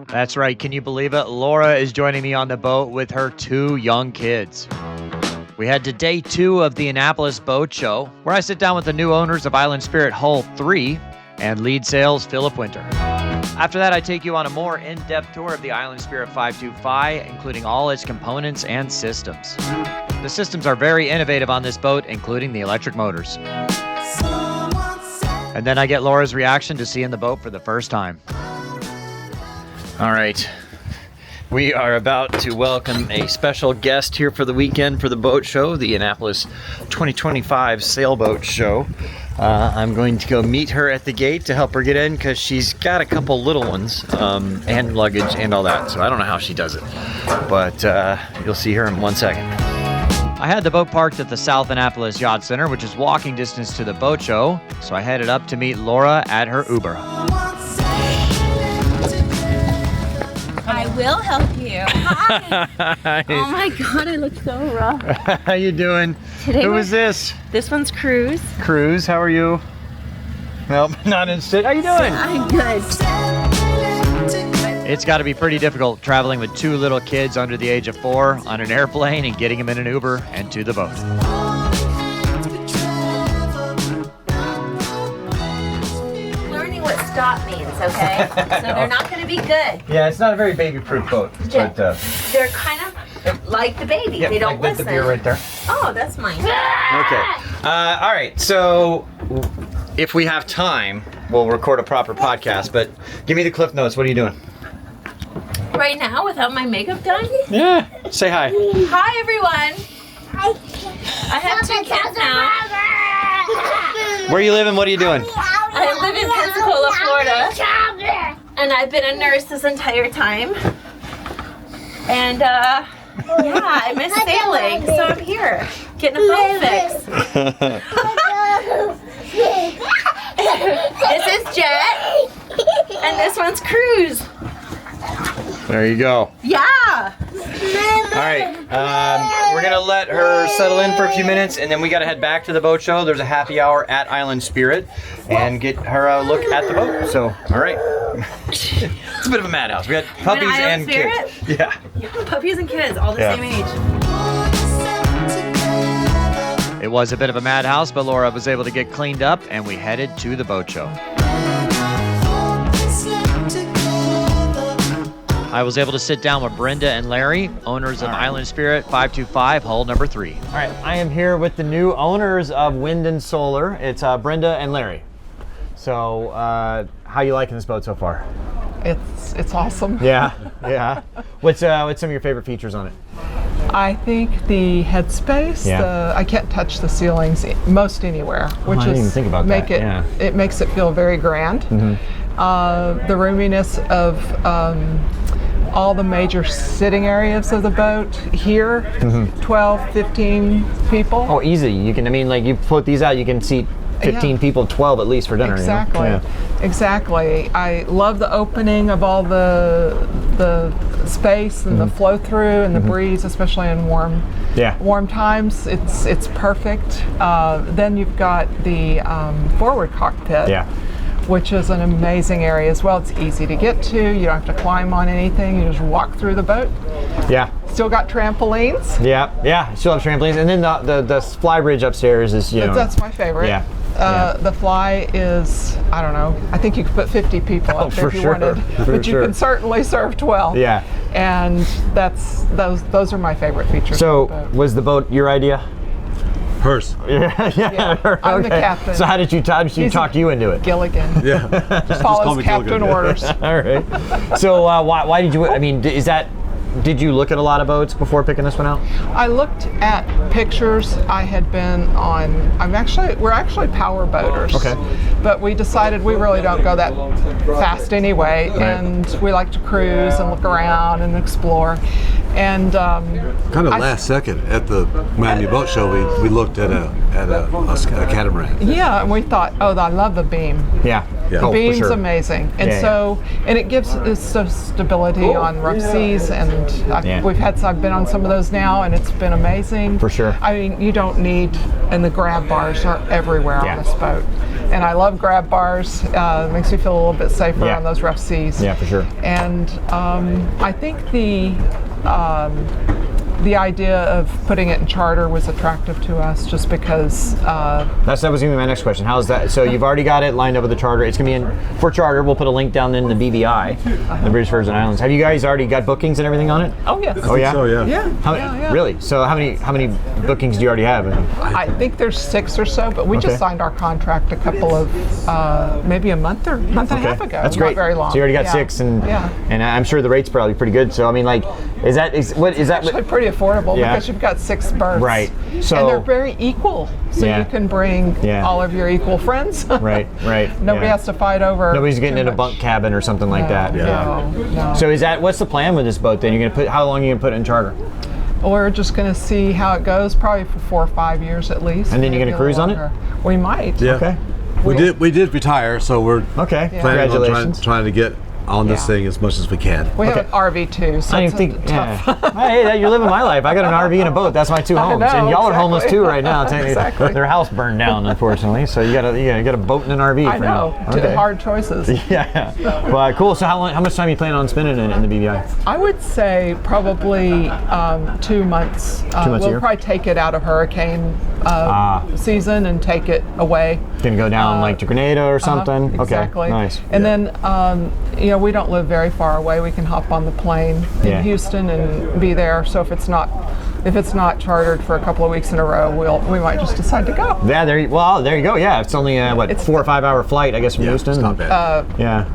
That's right, can you believe it? Laura is joining me on the boat with her 2 young kids. We head to day 2 of the Annapolis Boat Show, where I sit down with the new owners of Island Spirit Hull 3 and lead sales Philip Winter. After that, I take you on a more in-depth tour of the Island Spirit 525, including all its components and systems. The systems are very innovative on this boat, including the electric motors. And then I get Laura's reaction to seeing the boat for the first time. All right, we are about to welcome a special guest here for the weekend for the boat show, the Annapolis 2025 Sailboat Show. I'm going to go meet her at the gate to help her get in because she's got a couple little ones and luggage and all that. So I don't know how she does it, but you'll see her in 1 second. I had the boat parked at the South Annapolis Yacht Center, which is walking distance to the boat show. So I headed up to meet Laura at her Uber. I will help you. Hi. Oh my God, I look so rough. How you doing? Who is this? This one's Cruz. Cruz, how are you? Nope, not interested. How you doing? I'm good. It's got to be pretty difficult traveling with 2 little kids under the age of 4 on an airplane and getting them in an Uber and to the boat. What stop means, okay? So they're not going to be good. Yeah, it's not a very baby-proof boat. Yeah. But, they're kind of like the baby. yeah, they don't like listen. the beer right there. Oh, that's mine. Okay. All right. So, if we have time, we'll record a proper podcast. But give me the cliff notes. What are you doing? Right now, without my makeup done? Yeah. Say hi. Hi, everyone. I have 2 kids now. Where are you living? What are you doing? I live in Pensacola, Florida, and I've been a nurse this entire time. And yeah, I miss sailing, so I'm here getting a boat fix. This is Jet, and this one's Cruz. There you go. Yeah. All right. We're going to let her settle in for a few minutes, and then we got to head back to the boat show. There's a happy hour at Island Spirit, and get her a look at the boat. So, all right. It's a bit of a madhouse. We got puppies and kids. Yeah. Puppies and kids, all the same age. It was a bit of a madhouse, but Laura was able to get cleaned up, and we headed to the boat show. I was able to sit down with Brenda and Larry, owners of Island Spirit 525, hull number 3. All right, I am here with the new owners of Wind and Solar. It's Brenda and Larry. So, how you liking this boat so far? It's awesome. Yeah, yeah. What's some of your favorite features on it? I think the headspace. Yeah. I can't touch the ceilings most anywhere, which I didn't even think about that. It makes it feel very grand. Mm-hmm. The roominess of all the major sitting areas of the boat here, 12, 15 people. Oh, easy. You can, I mean, like you float these out, you can seat 15 people, 12 at least for dinner. Exactly. You know? Exactly. I love the opening of all the space and the flow through and the breeze, especially in warm times. It's perfect. Then you've got the forward cockpit. Yeah. Which is an amazing area as well. It's easy to get to. You don't have to climb on anything. You just walk through the boat. Yeah. Still got trampolines. Yeah, yeah. Still have trampolines, and then the fly bridge upstairs is That's my favorite. Yeah. The fly is, I don't know, I think you could put 50 people up there if you wanted, but you can certainly serve 12. Yeah. And those are my favorite features. So of the boat. was the boat your idea? Hers. Yeah, I'm the captain. So how did she talk you into it? Gilligan. Yeah. Just follows call me captain Gilligan. orders. All right. So why did you? I mean, did you look at a lot of boats before picking this one out? I looked at pictures. I had been on. We're actually power boaters. Okay. But we decided we really don't go that fast anyway, and we like to cruise and look around and explore. And Kind of last second at the Miami Boat Show, we looked at a catamaran. Yeah, and we thought, oh, I love the beam. Yeah. Yeah. The Oh, for beam's sure. amazing, and and it gives us some stability on rough seas. And I've been on some of those now, and it's been amazing. For sure. I mean, you don't need, and the grab bars are everywhere on this boat. And I love grab bars. It makes me feel a little bit safer on those rough seas. Yeah, for sure. And I think the idea of putting it in charter was attractive to us, just because. That was going to be my next question. How's that? So you've already got it lined up with the charter. It's going to be in for charter. We'll put a link down in the BVI, the British Virgin Islands. Have you guys already got bookings and everything on it? Oh yes. Oh yeah. So yeah. Yeah. Really? So how many bookings do you already have? I think there's 6 or so, but we just signed our contract a couple of maybe a month and a half ago. That's great. Not very long. So you already got 6, and I'm sure the rate's probably pretty good. So I mean, like, is that Actually pretty affordable because you've got 6 berths. Right. So and they're very equal, so you can bring all of your equal friends. Right. Nobody has to fight over. Nobody's getting in a bunk cabin or something like that. No. So what's the plan with this boat then? How long are you gonna put it in charter? We're just going to see how it goes, probably for 4 or 5 years at least. And then you're going to cruise on it? We might. Yeah. Okay. We did retire, so we're planning on trying to get on this thing as much as we can. We have an RV too, so it's tough. Hey, you're living my life. I got an RV and a boat. That's my 2 homes, and y'all are homeless too right now. Exactly. Their house burned down, unfortunately. So you got a boat and an RV. I know. Two hard choices. Yeah. Well, cool. So how much time are you planning on spending in the BVI? I would say probably 2 months. 2 months a we'll year? probably take it out of hurricane season and take it away. Gonna go down like to Grenada or something. Exactly. Okay. Nice. And then we don't live very far away. We can hop on the plane in Houston and be there. So if it's not chartered for a couple of weeks in a row, we might just decide to go. Yeah. There you go. Yeah. It's only a 4 or 5 hour flight, I guess, from Houston. It's not bad.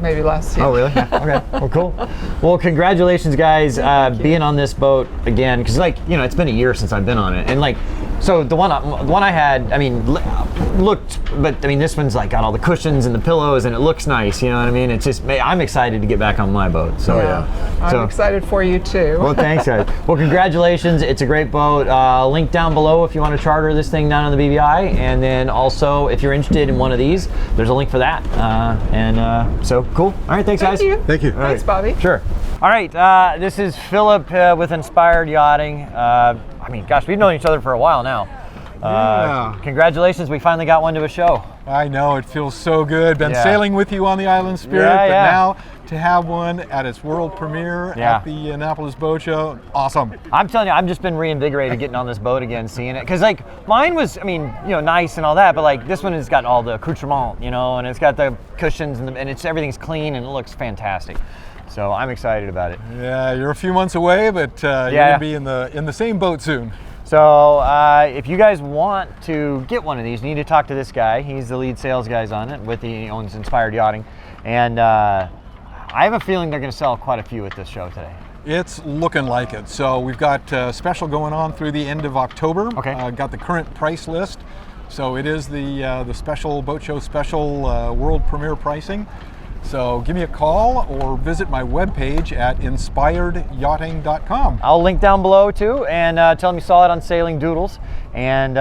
Maybe less. Yeah. Oh, really? Yeah. Okay. Well, cool. Well, congratulations, guys, being on this boat again. Because, it's been a year since I've been on it, and so the one I had, I mean, looked, but I mean, this one's got all the cushions and the pillows, and it looks nice. You know what I mean? It's just, I'm excited to get back on my boat. So I'm excited for you too. Well, thanks, guys. Well, congratulations. It's a great boat. Link down below if you want to charter this thing down on the BVI, and then also if you're interested in one of these, there's a link for that. So cool. All right, thanks, guys. Thank you. Thanks, Bobby. Sure. All right, this is Philip with Inspired Yachting. I mean, gosh, we've known each other for a while now. Congratulations, we finally got one to a show. I know, it feels so good. Been sailing with you on the Island Spirit, but now to have one at its world premiere at the Annapolis Boat Show, awesome. I'm telling you, I've just been reinvigorated getting on this boat again, seeing it. Because mine was, nice and all that, but this one has got all the accoutrement, and it's got the cushions and everything's clean and it looks fantastic. So I'm excited about it. Yeah, you're a few months away, but you're gonna be in the same boat soon. So if you guys want to get one of these, you need to talk to this guy. He's the lead sales guy on it. He owns Inspired Yachting, and I have a feeling they're going to sell quite a few at this show today. It's looking like it. So we've got a special going on through the end of October. Okay. Got the current price list. So it is the special boat show special world premiere pricing. So give me a call or visit my webpage at inspiredyachting.com. I'll link down below too, and tell them you saw it on Sailing Doodles. And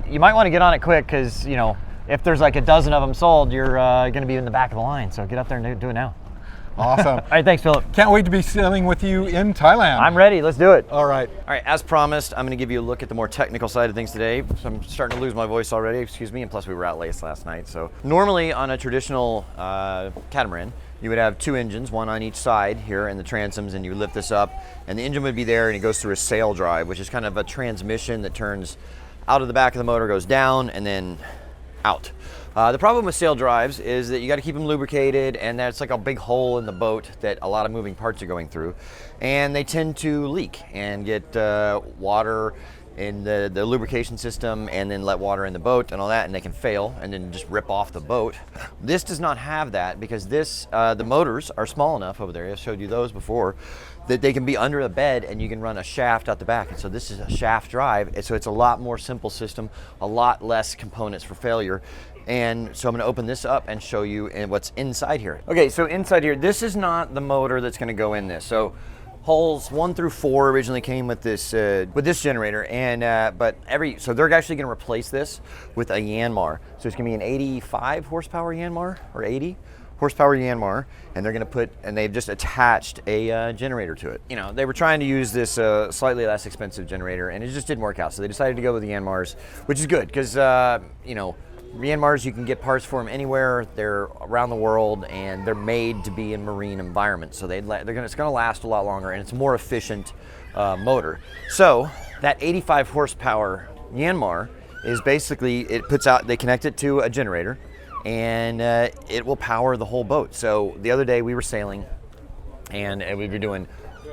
you might want to get on it quick because, if there's a dozen of them sold, you're going to be in the back of the line. So get up there and do it now. Awesome. All right, thanks, Philip. Can't wait to be sailing with you in Thailand. I'm ready. Let's do it. All right. All right, as promised, I'm going to give you a look at the more technical side of things today. So I'm starting to lose my voice already, excuse me, and plus we were out late last night. So normally on a traditional catamaran, you would have 2 engines, one on each side here in the transoms, and you lift this up, and the engine would be there, and it goes through a sail drive, which is kind of a transmission that turns out of the back of the motor, goes down, and then out. The problem with sail drives is that you got to keep them lubricated, and that's like a big hole in the boat that a lot of moving parts are going through, and they tend to leak and get water in the lubrication system, and then let water in the boat and all that, and they can fail and then just rip off the boat. This does not have that because the motors are small enough over there, I showed you those before, that they can be under the bed and you can run a shaft out the back. And so this is a shaft drive, and so it's a lot more simple system, a lot less components for failure. And so I'm going to open this up and show you what's inside here. Okay, so inside here, this is not the motor that's going to go in this. So Hulls 1 through 4 originally came with this generator, and so they're actually going to replace this with a Yanmar. So it's going to be an 85 horsepower Yanmar or 80 horsepower Yanmar, and they've just attached a generator to it. You know, they were trying to use this slightly less expensive generator, and it just didn't work out. So they decided to go with the Yanmars, which is good because you know, Yanmars, you can get parts for them anywhere. They're around the world, and they're made to be in marine environments. So it's going to last a lot longer, and it's a more efficient motor. So that 85 horsepower Yanmar is basically, they connect it to a generator, and it will power the whole boat. So the other day we were sailing, and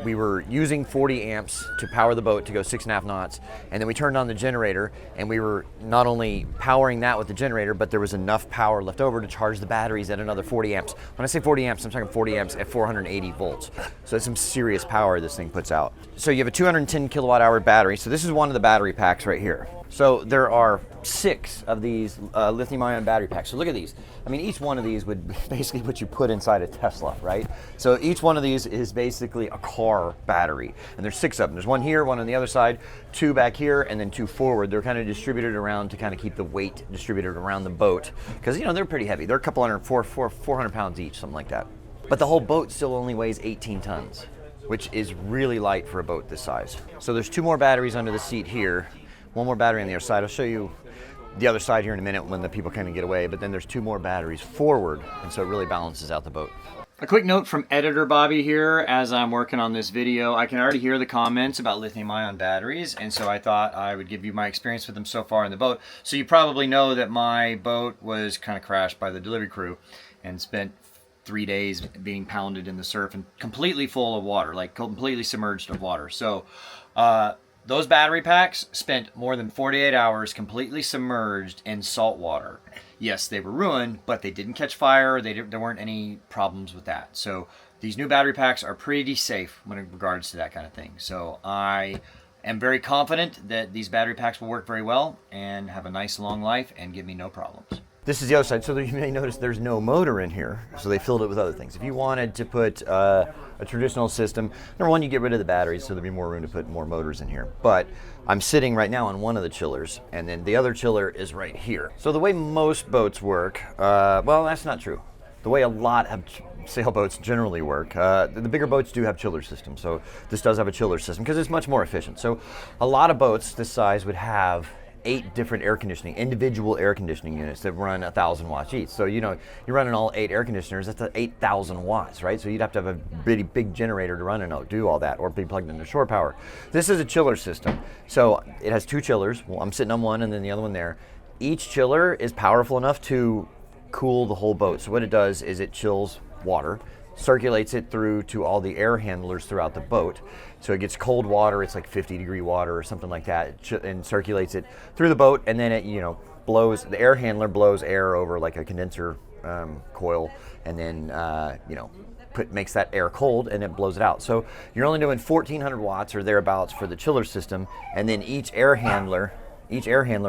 we were using 40 amps to power the boat to go 6.5 knots, and then we turned on the generator, and we were not only powering that with the generator, but there was enough power left over to charge the batteries at another 40 amps. When I say 40 amps, I'm talking 40 amps at 480 volts. So that's some serious power this thing puts out. So you have a 210 kilowatt hour battery. So this is one of the battery packs right here. So there are 6 of these lithium-ion battery packs. So look at these. I mean, each one of these would be basically what you put inside a Tesla, right? So each one of these is basically a car battery. And there's 6 of them. There's one here, one on the other side, 2 back here, and then 2 forward. They're kind of distributed around to kind of keep the weight distributed around the boat. Because, you know, they're pretty heavy. They're a couple 400 pounds each, something like that. But the whole boat still only weighs 18 tons, which is really light for a boat this size. So there's 2 more batteries under the seat here. 1 more battery on the other side. I'll show you the other side here in a minute when the people kind of get away, but then there's 2 more batteries forward, and so it really balances out the boat. A quick note from editor Bobby here as I'm working on this video. I can already hear the comments about lithium-ion batteries, and so I thought I would give you my experience with them so far in the boat. So you probably know that my boat was kind of crashed by the delivery crew and spent 3 days being pounded in the surf and completely full of water, like completely submerged of water. So those battery packs spent more than 48 hours completely submerged in salt water. Yes, they were ruined, but they didn't catch fire. There weren't any problems with that. So these new battery packs are pretty safe when it regards to that kind of thing. So I am very confident that these battery packs will work very well and have a nice long life and give me no problems. This is the other side. So you may notice there's no motor in here. So they filled it with other things. If you wanted to put a traditional system, number one, you get rid of the batteries, so there'd be more room to put more motors in here. But I'm sitting right now on one of the chillers, and then the other chiller is right here. So the way most boats work, well, that's not true. The way a lot of sailboats generally work, the bigger boats do have chiller systems. So this does have a chiller system because it's much more efficient. So a lot of boats this size would have 8 different individual air conditioning units that run 1,000 watts each. So, you know, you're running all 8 air conditioners, that's 8,000 watts, right? So you'd have to have a really big generator to run and do all that, or be plugged into shore power. This is a chiller system. So it has 2 chillers. Well, I'm sitting on one and then the other one there. Each chiller is powerful enough to cool the whole boat. So what it does is it chills water, circulates it through to all the air handlers throughout the boat. So it gets cold water, it's like 50-degree water or something like that, and circulates it through the boat, and then it, you know, the air handler blows air over like a condenser coil, and then, you know, makes that air cold, and it blows it out. So you're only doing 1,400 watts or thereabouts for the chiller system, and then each air handler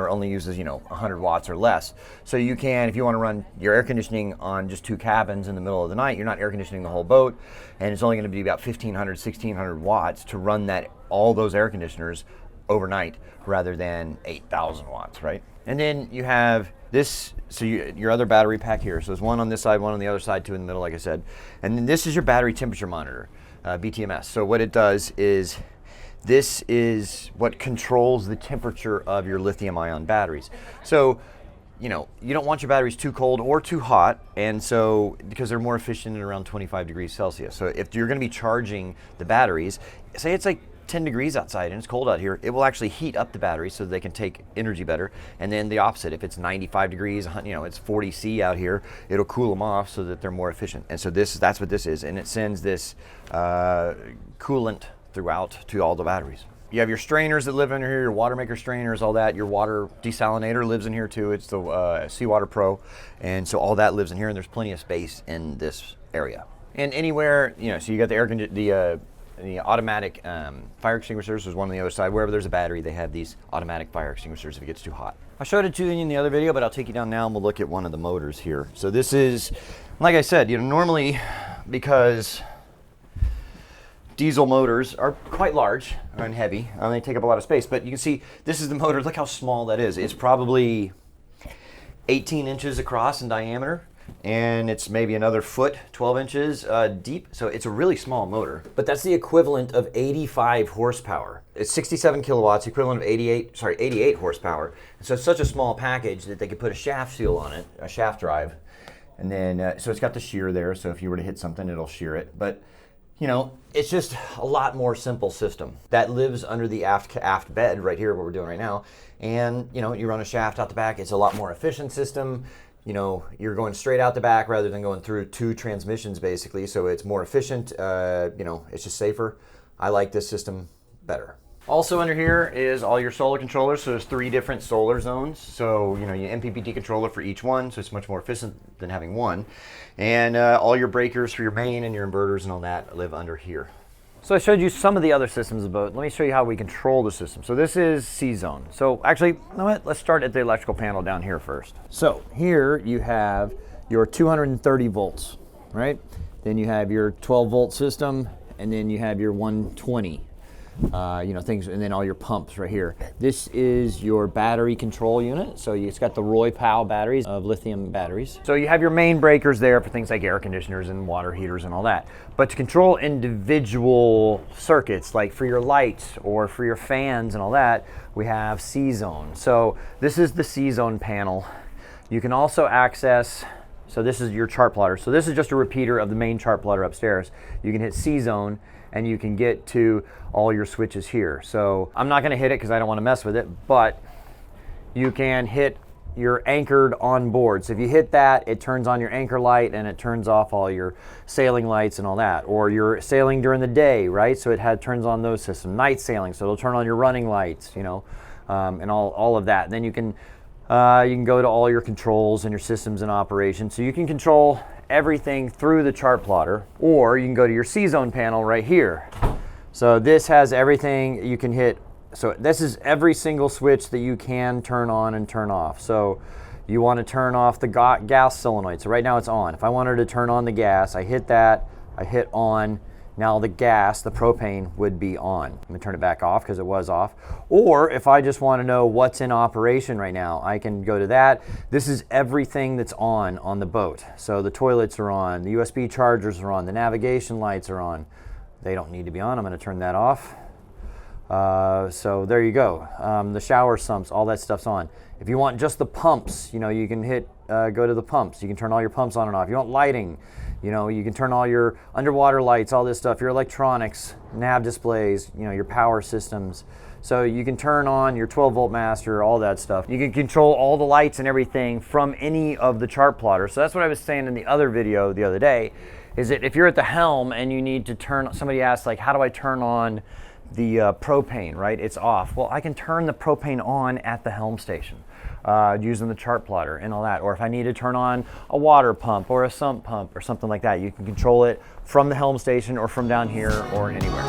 only uses, you know, 100 watts or less. So you can, if you want to run your air conditioning on just 2 cabins in the middle of the night, you're not air conditioning the whole boat, and it's only going to be about 1,500, 1,600 watts to run all those air conditioners overnight rather than 8,000 watts, right? And then you have this, so your other battery pack here. So there's one on this side, one on the other side, 2 in the middle, like I said. And then this is your battery temperature monitor, BTMS. So what it does is, this is what controls the temperature of your lithium-ion batteries. So, you know, you don't want your batteries too cold or too hot, and so, because they're more efficient at around 25 degrees Celsius. So if you're going to be charging the batteries, say it's like 10 degrees outside and it's cold out here, it will actually heat up the batteries so they can take energy better. And then the opposite, if it's 95 degrees, you know, it's 40 C out here, it'll cool them off so that they're more efficient. And so that's what this is, and it sends this coolant throughout to all the batteries. You have your strainers that live in here, your water maker strainers, all that. Your water desalinator lives in here too. It's the Seawater Pro, and so all that lives in here, and there's plenty of space in this area. And anywhere, you know, so you got the automatic fire extinguishers. There's one on the other side. Wherever there's a battery, they have these automatic fire extinguishers if it gets too hot. I showed it to you in the other video, but I'll take you down now and we'll look at one of the motors here. So this is, like I said, you know, normally, because diesel motors are quite large and heavy. They take up a lot of space, but you can see this is the motor. Look how small that is. It's probably 18 inches across in diameter, and it's maybe another foot, 12 inches deep. So it's a really small motor, but that's the equivalent of 85 horsepower. It's 67 kilowatts, equivalent of 88 horsepower. So it's such a small package that they could put a shaft seal on it, a shaft drive. And then, so it's got the shear there, so if you were to hit something, it'll shear it. But, you know, it's just a lot more simple system that lives under the aft bed right here, what we're doing right now. And, you know, you run a shaft out the back. It's a lot more efficient system. You know, you're going straight out the back rather than going through 2 transmissions, basically. So it's more efficient. You know, it's just safer. I like this system better. Also under here is all your solar controllers. So there's 3 different solar zones. So, you know, your MPPT controller for each one. So it's much more efficient than having one. And all your breakers for your main and your inverters and all that live under here. So I showed you some of the other systems of the boat. Let me show you how we control the system. So this is C-zone. So actually, you know what? Let's start at the electrical panel down here first. So here you have your 230 volts, right? Then you have your 12 volt system, and then you have your 120. You know, things, and then all your pumps right here. This is your battery control unit. So it's got the Roy Powell batteries of lithium batteries. So you have your main breakers there for things like air conditioners and water heaters and all that. But to control individual circuits, like for your lights or for your fans and all that, we have C-zone. So this is the C-zone panel. You can also access, so this is your chart plotter. So this is just a repeater of the main chart plotter upstairs. You can hit C-zone and you can get to all your switches here. So I'm not gonna hit it because I don't wanna mess with it, but you can hit your anchored on board. So if you hit that, it turns on your anchor light and it turns off all your sailing lights and all that. Or you're sailing during the day, right? So it turns on those systems. Night sailing, so it'll turn on your running lights, you know, and all of that. And then you can go to all your controls and your systems in operation. So you can control everything through the chart plotter, or you can go to your C-zone panel right here. So this has everything you can hit. So this is every single switch that you can turn on and turn off. So you want to turn off the gas solenoid. So right now it's on. If I wanted to turn on the gas, I hit that, I hit on. Now the gas, the propane, would be on. I'm gonna turn it back off because it was off. Or if I just want to know what's in operation right now, I can go to that. This is everything that's on the boat. So the toilets are on, the USB chargers are on, the navigation lights are on. They don't need to be on. I'm gonna turn that off. So there you go. The shower sumps, all that stuff's on. If you want just the pumps, you know, you can hit, go to the pumps. You can turn all your pumps on and off. You want lighting, you know, you can turn all your underwater lights, all this stuff, your electronics, nav displays, you know, your power systems. So you can turn on your 12 volt master, all that stuff. You can control all the lights and everything from any of the chart plotters. So that's what I was saying in the other video the other day, is that if you're at the helm and you need to turn, somebody asked like, how do I turn on the propane, right? It's off. Well, I can turn the propane on at the helm station using the chart plotter and all that. Or if I need to turn on a water pump or a sump pump or something like that, you can control it from the helm station or from down here or anywhere.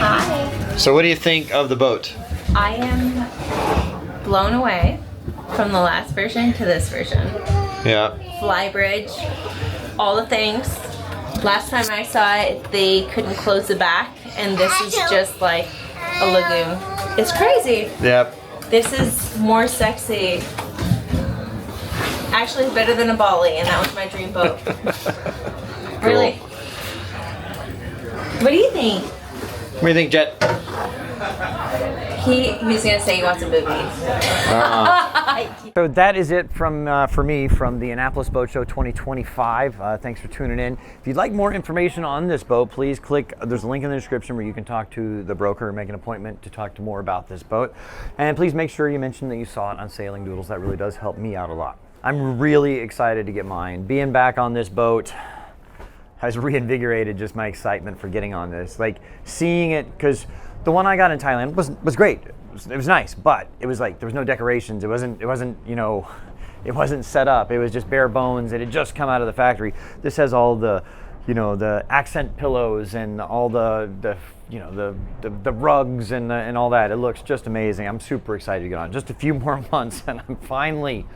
Hi. So what do you think of the boat? I am blown away from the last version to this version. Yeah. Fly bridge, all the things. Last time I saw it, they couldn't close the back, and this is just like a lagoon. It's crazy. Yep. This is more sexy. Actually, better than a Bali, and that was my dream boat. Really. What do you think? What do you think, Jet? He's gonna say he wants a movie. So that is it from for me from the Annapolis Boat Show 2025. Thanks for tuning in. If you'd like more information on this boat, please click. There's a link in the description where you can talk to the broker and make an appointment to talk to more about this boat. And please make sure you mention that you saw it on Sailing Doodles. That really does help me out a lot. I'm really excited to get mine. Being back on this boat has reinvigorated just my excitement for getting on this. Like seeing it, because the one I got in Thailand was great. It was nice, but it was like there was no decorations. It wasn't you know, it wasn't set up. It was just bare bones. It had just come out of the factory. This has all the, you know, the accent pillows and all the you know, the rugs and all that. It looks just amazing. I'm super excited to get on. Just a few more months and I'm finally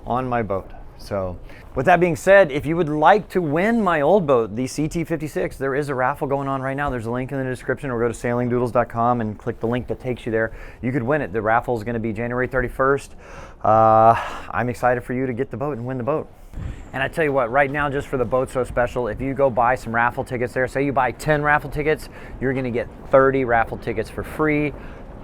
on my boat. So with that being said, if you would like to win my old boat, the CT56, there is a raffle going on right now. There's a link in the description, or go to sailingdoodles.com and click the link that takes you there. You could win it. The raffle is going to be January 31st. I'm excited for you to get the boat and win the boat. And I tell you what, right now, just for the Boat Show special, if you go buy some raffle tickets there, say you buy 10 raffle tickets, you're going to get 30 raffle tickets for free,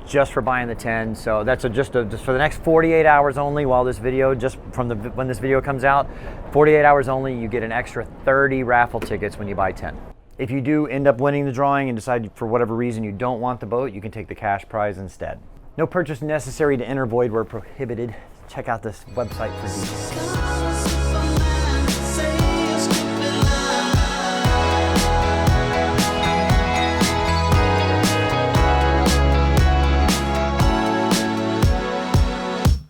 just for buying the 10. So that's just for the next 48 hours only, while this video, just from when this video comes out, 48 hours only, you get an extra 30 raffle tickets when you buy 10. If you do end up winning the drawing and decide for whatever reason you don't want the boat, you can take the cash prize instead. No purchase necessary to enter, void where prohibited. Check out this website for details.